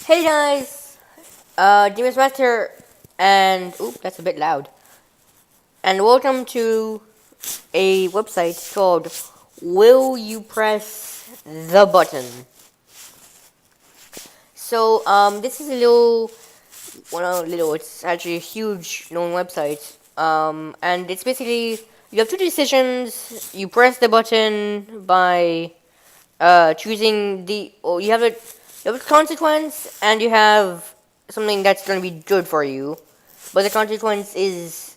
Hey guys, Demon's Master, and oop, that's a bit loud. And welcome to a website called Will You Press the Button? So, this is a it's actually a huge known website. And it's basically, you have two decisions. You press the button by, choosing you have a consequence, and you have something that's going to be good for you. But the consequence is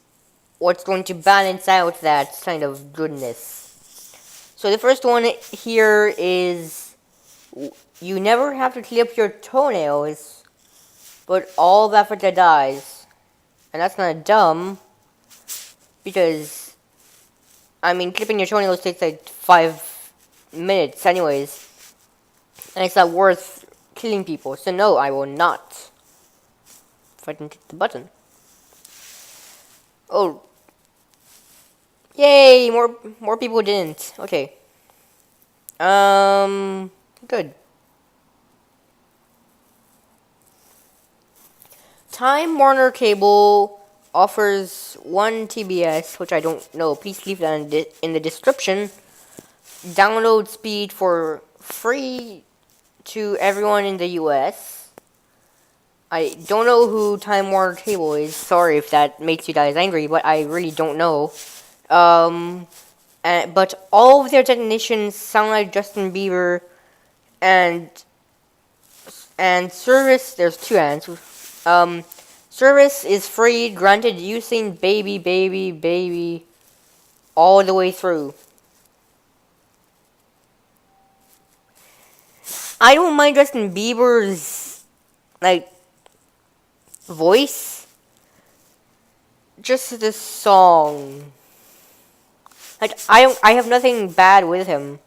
what's going to balance out that kind of goodness. So the first one here is you never have to clip your toenails, but all of Africa dies. And that's kind of dumb, because, I mean, clipping your toenails takes like 5 minutes anyways. And it's not worth killing people. So no, I will not. If I can click the button. Oh. Yay, more people didn't. Okay. Good. Time Warner Cable offers 1 TBS, which I don't know. Please leave that in the description. Download speed for free to everyone in the US. I don't know who Time Warner Cable is. Sorry if that makes you guys angry, but I really don't know. But all of their technicians sound like Justin Bieber, and service. There's two answers. Service is free, granted using baby, baby, baby, all the way through. I don't mind Justin Bieber's, like, voice. Just the song. Like, I have nothing bad with him.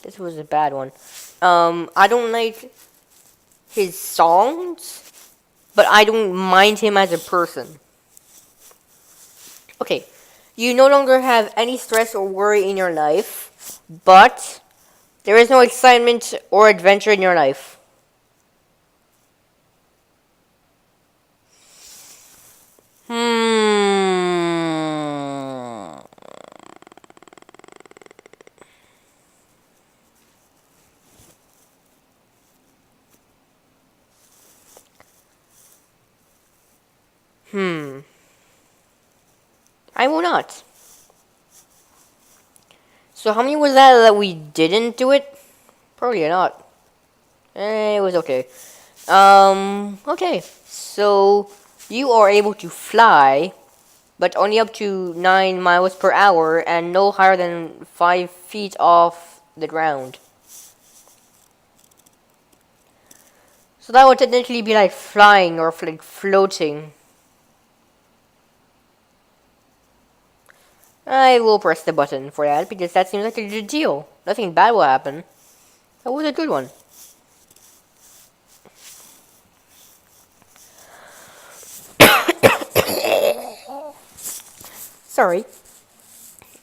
This was a bad one. I don't like his songs, but I don't mind him as a person. Okay, you no longer have any stress or worry in your life, but there is no excitement or adventure in your life. Hmm. Hmm. I will not. So how many was that we didn't do it? Probably not. It was okay. Okay. So you are able to fly, but only up to 9 miles per hour and no higher than 5 feet off the ground. So that would technically be like flying or like floating. I will press the button for that because that seems like a good deal. Nothing bad will happen. That was a good one. Sorry.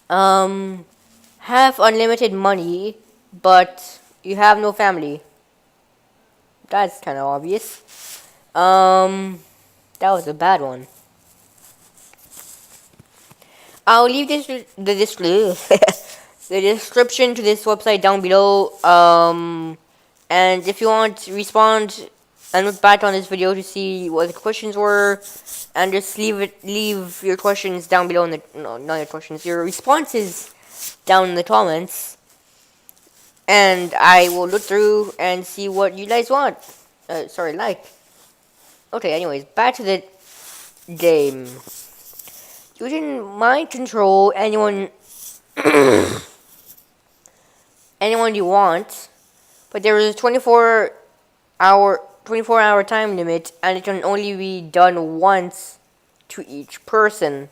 Have unlimited money, but you have no family. That's kind of obvious. That was a bad one. I'll leave the description to this website down below. And if you want to respond and look back on this video to see what the questions were, and just leave your questions down below in the not your questions, your responses down in the comments, and I will look through and see what you guys want. Like. Okay, anyways, back to the game. You can mind control anyone anyone you want, but there is a 24-hour time limit, and it can only be done once to each person.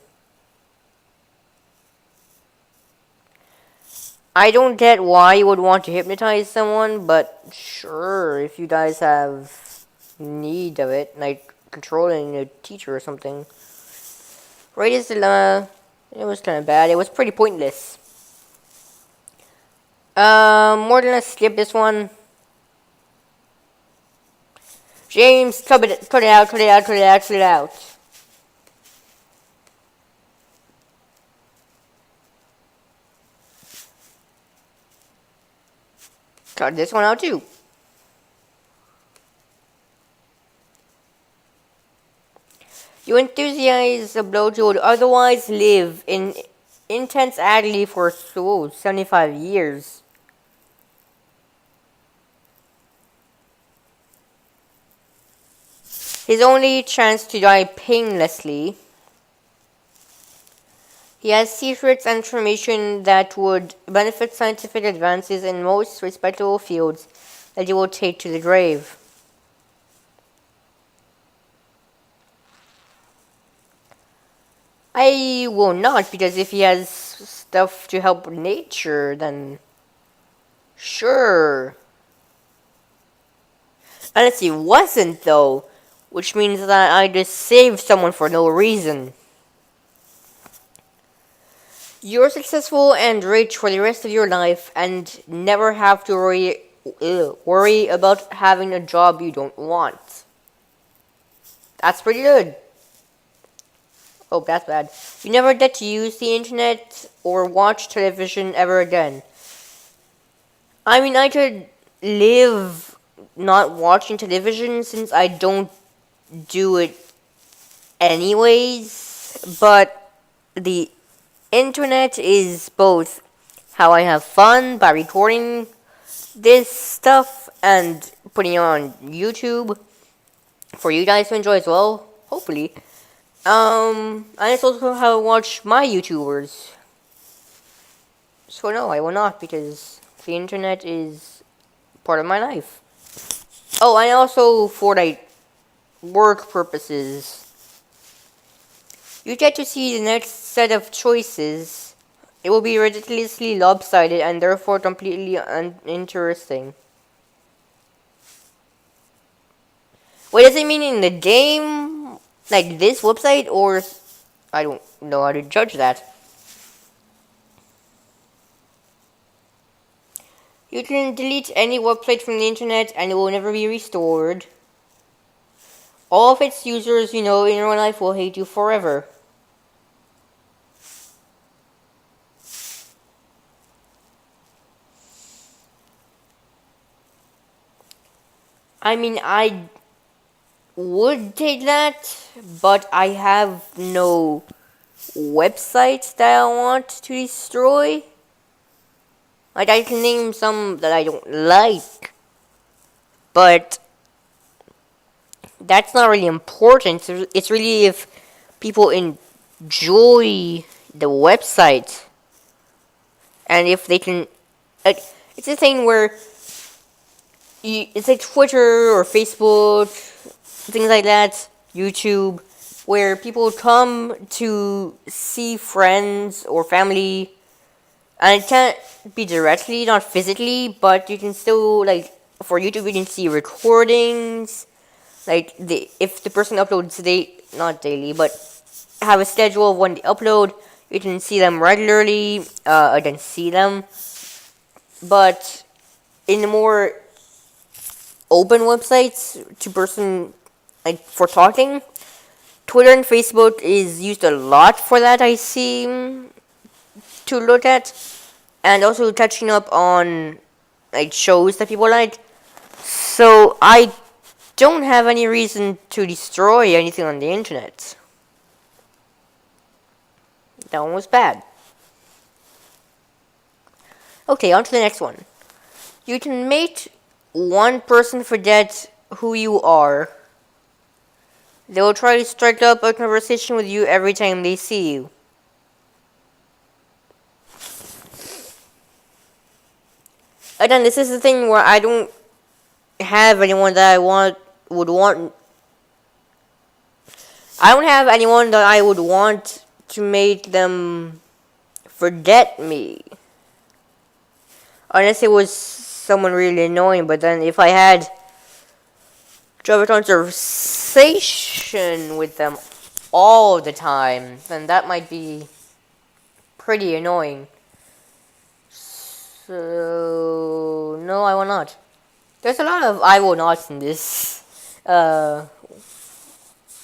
I don't get why you would want to hypnotize someone, but sure, if you guys have need of it, like controlling a teacher or something. Radius Dilemma, it was kind of bad. It was pretty pointless. More than let's skip this one. James, cut it out, cut it out, cut it out, cut it out. Cut this one out too. You enthusiasts of Blojo would otherwise live in intense agony for 75 years. His only chance to die painlessly. He has secrets and information that would benefit scientific advances in most respectable fields that he will take to the grave. I will not, because if he has stuff to help nature, then sure. Unless he wasn't, though, which means that I just saved someone for no reason. You're successful and rich for the rest of your life and never have to worry about having a job you don't want. That's pretty good. Oh, that's bad. You never get to use the internet or watch television ever again. I mean, I could live not watching television since I don't do it anyways, but the internet is both how I have fun by recording this stuff and putting it on YouTube for you guys to enjoy as well, hopefully. And it's also how I watch my YouTubers. So no, I will not, because the internet is part of my life. Oh, and also for like work purposes. You get to see the next set of choices. It will be ridiculously lopsided and therefore completely uninteresting. Wait, does it mean in the game? Like this website? Or I don't know how to judge that. You can delete any website from the internet and it will never be restored. All of its users you know in real life will hate you forever. I mean, I would take that, but I have no websites that I want to destroy. Like, I can name some that I don't like, but that's not really important. It's really if people enjoy the website, and if they can, like, it's a thing where it's like Twitter or Facebook, things like that, YouTube, where people come to see friends or family, and it can't be directly, not physically, but you can still, like, for YouTube, you can see recordings, like, if the person uploads not daily, but have a schedule of when they upload, you can see them regularly, again, see them, but in the more open websites to person, like, for talking, Twitter and Facebook is used a lot for that, I seem to look at, and also touching up on, like, shows that people like. So I don't have any reason to destroy anything on the internet. That one was bad. Okay, on to the next one. You can make one person forget who you are. They will try to strike up a conversation with you every time they see you. Again, this is the thing where I don't have anyone that would want. I don't have anyone that I would want to make them forget me. Unless it was someone really annoying, but then if I had to have a conversation with them all the time, then that might be pretty annoying. So, no, I will not. There's a lot of I will nots in this uh,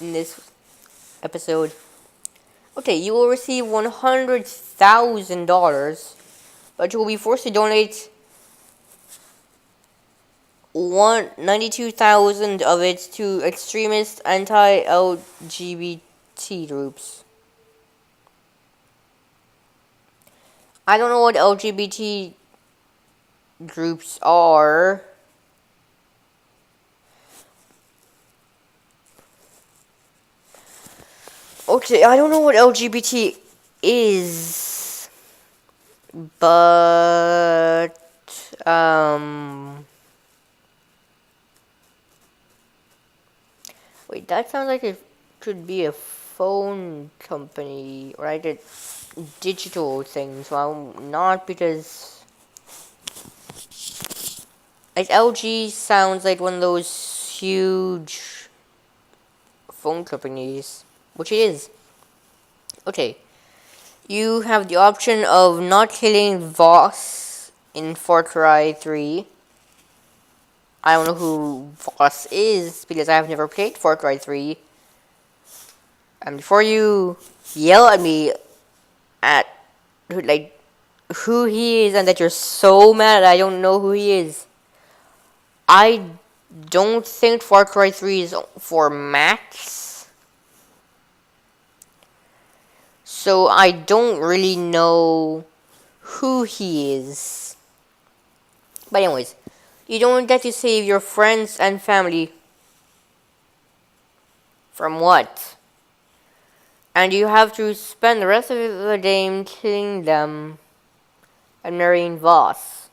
in this episode. Okay, you will receive $100,000, but you will be forced to donate 192,000 of it to extremist anti-LGBT groups. I don't know what LGBT groups are. Okay, I don't know what LGBT is, but wait, that sounds like it could be a phone company or like a digital thing. So I'm not, because like LG sounds like one of those huge phone companies, which it is. Okay, you have the option of not killing Voss in Far Cry 3. I don't know who Voss is because I have never played Far Cry 3. And before you yell at me at who he is and that you're so mad I don't know who he is, I don't think Far Cry 3 is for Max. So I don't really know who he is. But anyways, you don't get to save your friends and family. From what? And you have to spend the rest of the game killing them and marrying Voss.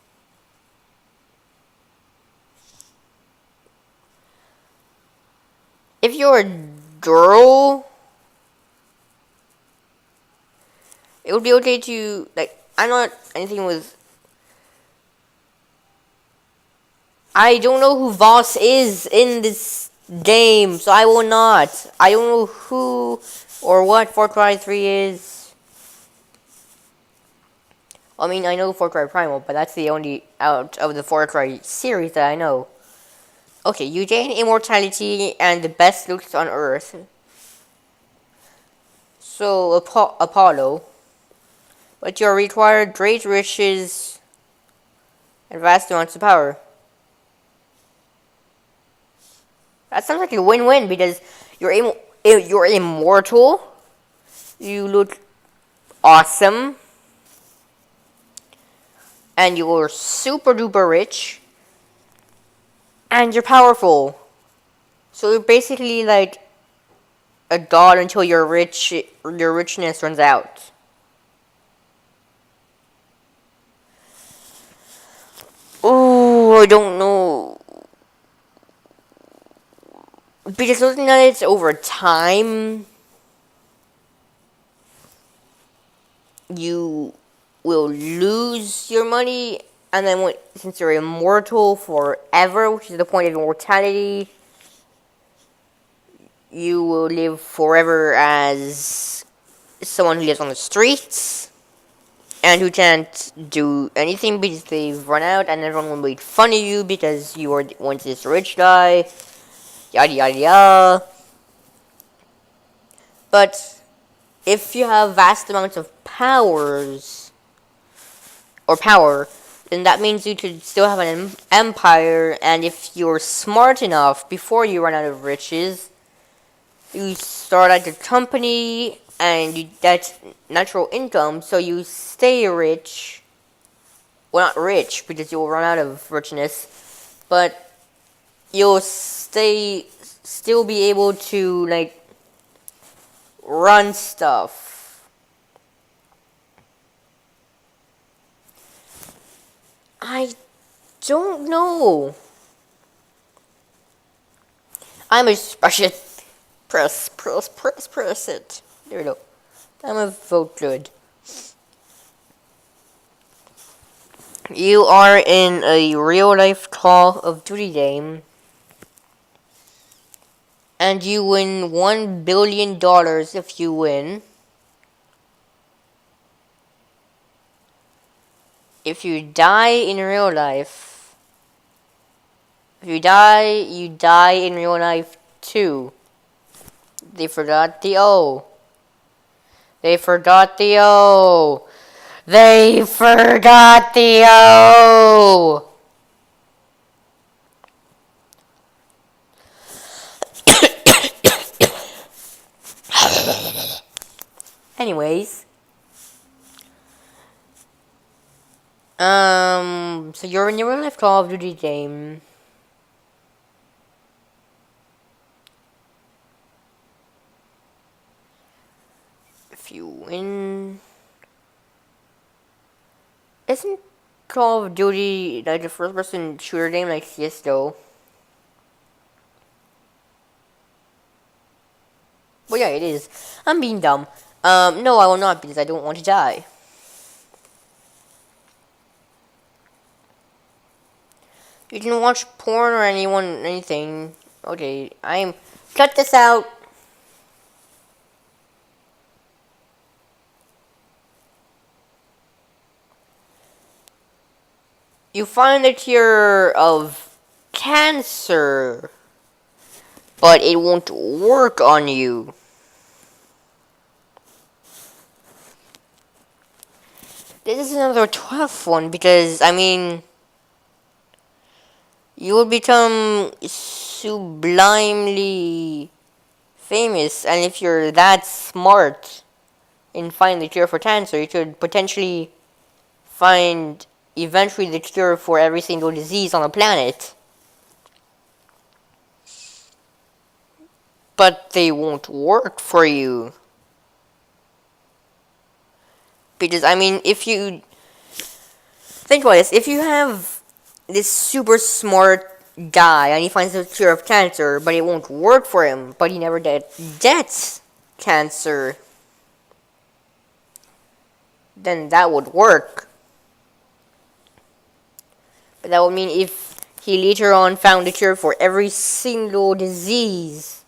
If you're a girl, it would be okay to, like, I'm not anything with... I don't know who Voss is in this game, so I will not. I don't know who or what Far Cry 3 is. I mean, I know Far Cry Primal, but that's the only out of the Far Cry series that I know. Okay, you gain immortality and the best looks on Earth. So, Apollo. But you're required great riches and vast amounts of power. That sounds like a win-win because you're immortal. You look awesome. And you're super duper rich. And you're powerful. So you're basically like a god until your richness runs out. Oh, I don't know. Because looking at it over time, you will lose your money, and then since you're immortal forever, which is the point of immortality, you will live forever as someone who lives on the streets and who can't do anything because they've run out, and everyone will make fun of you because you were once this rich guy, yada yada yada. But if you have vast amounts of power, then that means you could still have an empire, and if you're smart enough, before you run out of riches, you start like a company, and you get natural income, so you stay rich. Well, not rich, because you'll run out of richness, but you'll still be able to, like, run stuff. I don't know. I should press it. There we go. I'm a vote good. You are in a real life Call of Duty game, and you win $1 billion if you win. If you die in real life, If you die in real life too. They forgot the O. They forgot the O. They forgot the O. Anyways, so you're in your real life Call of Duty game. If you win, isn't Call of Duty like the first-person shooter game like CS:GO? Well, yeah, it is. I'm being dumb. No, I will not because I don't want to die. You can watch porn or anything. Okay, cut this out. You find the cure of cancer, but it won't work on you. This is another tough one because, I mean, you will become sublimely famous, and if you're that smart in finding the cure for cancer, you could potentially find eventually the cure for every single disease on the planet. But they won't work for you. Because, I mean, if you think about this, if you have this super smart guy and he finds the cure of cancer, but it won't work for him, but he never gets cancer, then that would work. But that would mean if he later on found a cure for every single disease,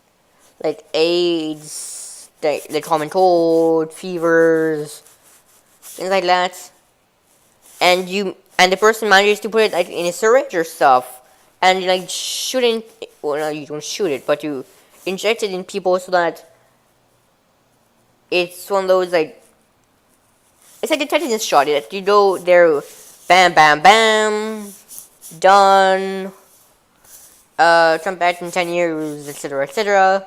like AIDS, the common cold, fevers, things like that, and the person manages to put it like in a syringe or stuff, and you like shouldn't, well, no, you don't shoot it, but you inject it in people so that it's one of those like, it's like a tetanus shot. You go there, bam, bam, bam, done. Come back in 10 years, etc., etc.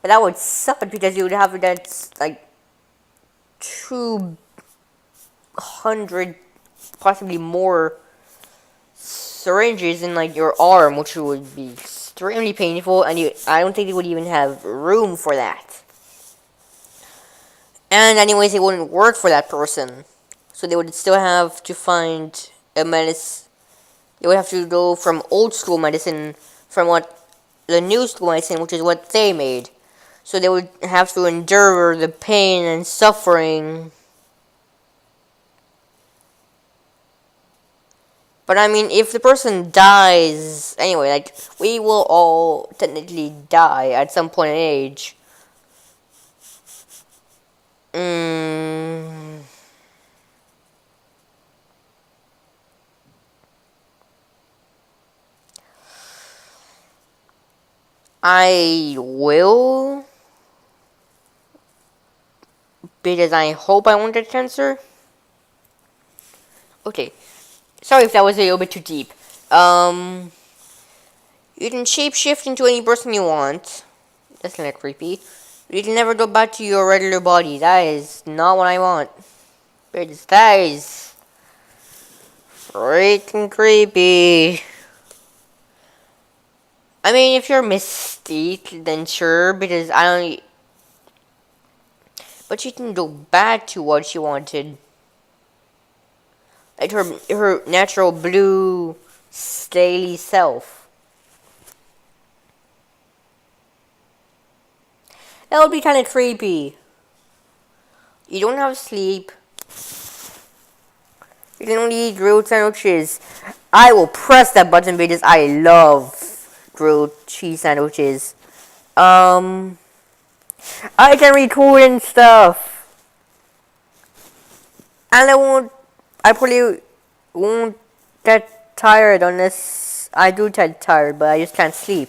But that would suck because you would have that like 200, possibly more syringes in like your arm, which would be extremely painful, and I don't think they would even have room for that. And anyways, it wouldn't work for that person, so they would still have to find a medicine. They would have to go from old school medicine, from what the new school medicine, which is what they made. So they would have to endure the pain and suffering. But I mean, if the person dies, anyway, like, we will all technically die at some point in age. I will, because I hope I won't get cancer. Okay, sorry if that was a little bit too deep. You can shapeshift into any person you want. That's kind of creepy. You can never go back to your regular body. That is not what I want. Because that is freaking creepy. I mean, if you're Mystique, then sure, because I don't. But you can go back to what she wanted. Like her natural blue, scaly self. That would be kind of creepy. You don't have sleep. You can only eat grilled sandwiches. I will press that button because I love grilled cheese sandwiches. I can record and stuff. And I probably won't get tired unless I do get tired, but I just can't sleep.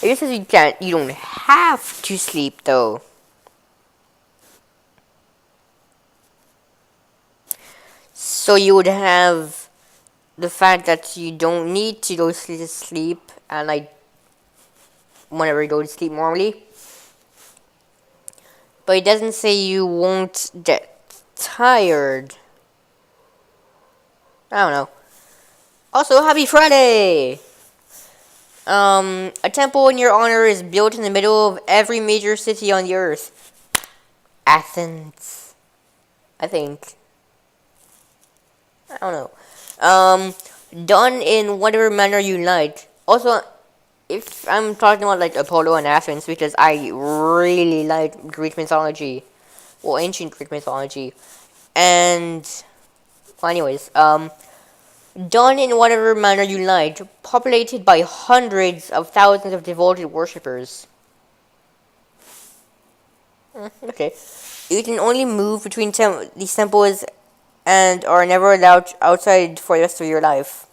It just says you can't. You don't have to sleep though. So you would have the fact that you don't need to go to sleep, and like whenever you go to sleep normally. But it doesn't say you won't get tired. I don't know. Also, happy Friday! A temple in your honor is built in the middle of every major city on the earth. Athens. I think. I don't know. Done in whatever manner you like. Also, if I'm talking about like Apollo and Athens, because I really like Greek mythology. Well, ancient Greek mythology. And, well, anyways, done in whatever manner you like, populated by hundreds of thousands of devoted worshippers. Okay. You can only move between these temples and are never allowed outside for the rest of your life.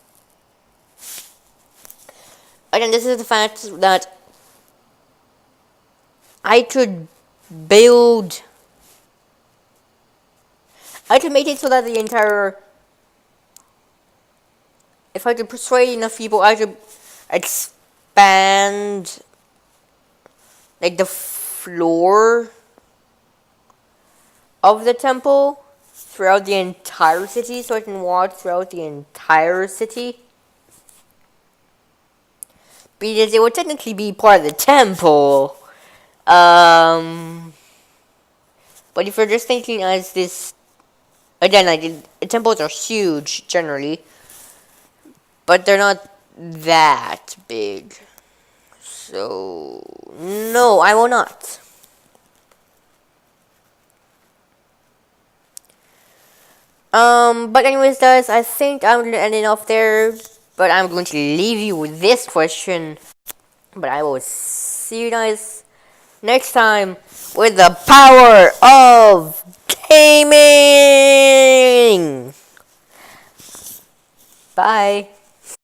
Again, this is the fact that I could build... I could make it so that the entire... If I could persuade enough people, I could expand... like the floor of the temple throughout the entire city, so I can walk throughout the entire city. Because it would technically be part of the temple. But if you're just thinking as this, again, like temples are huge generally, but they're not that big. So no, I will not. But anyways, guys, I think I'm gonna end it off there. But I'm going to leave you with this question. But I will see you guys next time with the power of gaming. Bye.